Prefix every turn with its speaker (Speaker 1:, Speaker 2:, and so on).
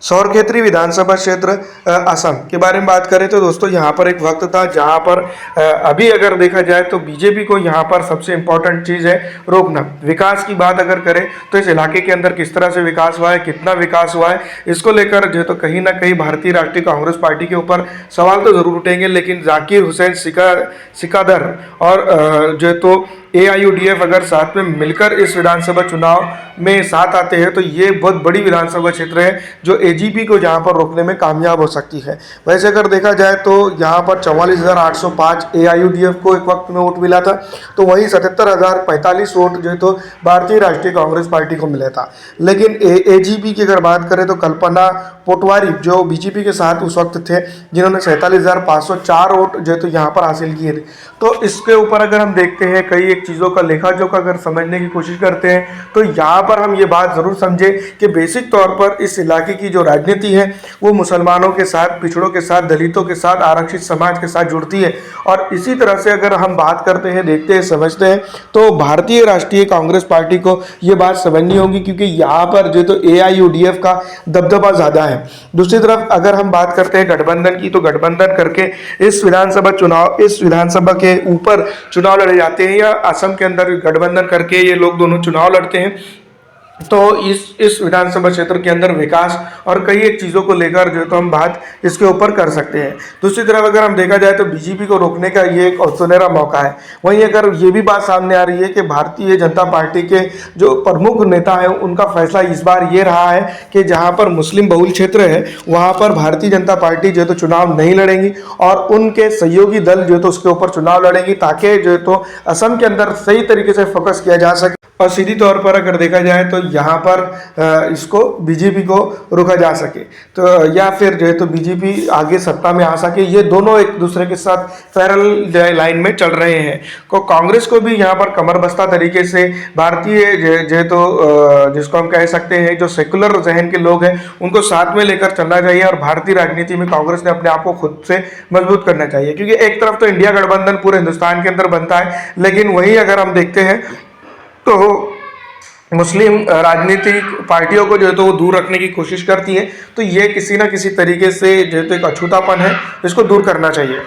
Speaker 1: सौरखेत्री विधानसभा क्षेत्र असम के बारे में बात करें तो दोस्तों यहाँ पर एक वक्त था जहाँ पर अभी अगर देखा जाए तो बीजेपी को यहाँ पर सबसे इम्पोर्टेंट चीज़ है रोकना। विकास की बात अगर करें तो इस इलाके के अंदर किस तरह से विकास हुआ है, कितना विकास हुआ है, इसको लेकर जो है तो कहीं ना कहीं भारतीय राष्ट्रीय कांग्रेस पार्टी के ऊपर सवाल तो ज़रूर उठेंगे। लेकिन जाकिर हुसैन सिकदर और जो है तो AIUDF अगर साथ में मिलकर इस विधानसभा चुनाव में साथ आते हैं तो ये बहुत बड़ी विधानसभा क्षेत्र है जो AGP को जहाँ पर रोकने में कामयाब हो सकती है। वैसे अगर देखा जाए तो यहाँ पर 44,805 AIUDF को एक वक्त में वोट मिला था, तो वहीं 77,045 वोट जो है तो भारतीय राष्ट्रीय कांग्रेस पार्टी को मिला था। लेकिन AGP की अगर बात करें तो कल्पना पोटवारी जो BJP के साथ उस वक्त थे, जिन्होंने 47,504 वोट जो है तो यहाँ पर हासिल किए थे। तो इसके ऊपर अगर हम देखते हैं कई एक चीज़ों का लेखा जोखा अगर समझने की कोशिश करते हैं तो यहाँ पर हम ये बात ज़रूर समझें कि बेसिक तौर पर इस इलाके की जो राजनीति है वो मुसलमानों के साथ, पिछड़ों के साथ, दलितों के साथ, आरक्षित समाज के साथ जुड़ती है। और इसी तरह से अगर हम बात करते हैं, देखते हैं, समझते हैं तो भारतीय राष्ट्रीय कांग्रेस पार्टी को ये बात समझनी होगी, क्योंकि यहाँ पर जो तो AIUDF का दबदबा ज़्यादा है। दूसरी तरफ अगर हम बात करते हैं गठबंधन की, तो गठबंधन करके इस विधानसभा के ऊपर चुनाव लड़े जाते हैं, या असम के अंदर गठबंधन करके ये लोग दोनों चुनाव लड़ते हैं। तो इस विधानसभा क्षेत्र के अंदर विकास और कई एक चीज़ों को लेकर जो है तो हम बात इसके ऊपर कर सकते हैं। दूसरी तरफ अगर हम देखा जाए तो BJP को रोकने का ये एक सुनहरा मौका है। वहीं अगर ये भी बात सामने आ रही है कि भारतीय जनता पार्टी के जो प्रमुख नेता हैं उनका फैसला इस बार ये रहा है कि जहाँ पर मुस्लिम बहुल क्षेत्र है वहाँ पर भारतीय जनता पार्टी जो है तो चुनाव नहीं लड़ेंगी और उनके सहयोगी दल जो है तो उसके ऊपर चुनाव लड़ेंगी, ताकि जो है तो असम के अंदर सही तरीके से फोकस किया जा सके। और सीधी तौर पर अगर देखा जाए तो यहाँ पर इसको BJP को रोका जा सके, तो या फिर जो है तो BJP आगे सत्ता में आ सके। ये दोनों एक दूसरे के साथ पैरेलल लाइन में चल रहे हैं। को कांग्रेस को भी यहाँ पर कमरबस्ता तरीके से भारतीय जो है तो जिसको हम कह सकते हैं जो सेकुलर जहन के लोग हैं उनको साथ में लेकर चलना चाहिए, और भारतीय राजनीति में कांग्रेस ने अपने आप को खुद से मजबूत करना चाहिए। क्योंकि एक तरफ तो इंडिया गठबंधन पूरे हिंदुस्तान के अंदर बनता है, लेकिन वहीं अगर हम देखते हैं तो मुस्लिम राजनीतिक पार्टियों को जो है तो वो दूर रखने की कोशिश करती है। तो ये किसी ना किसी तरीके से जो है तो एक अछूतापन है, इसको दूर करना चाहिए।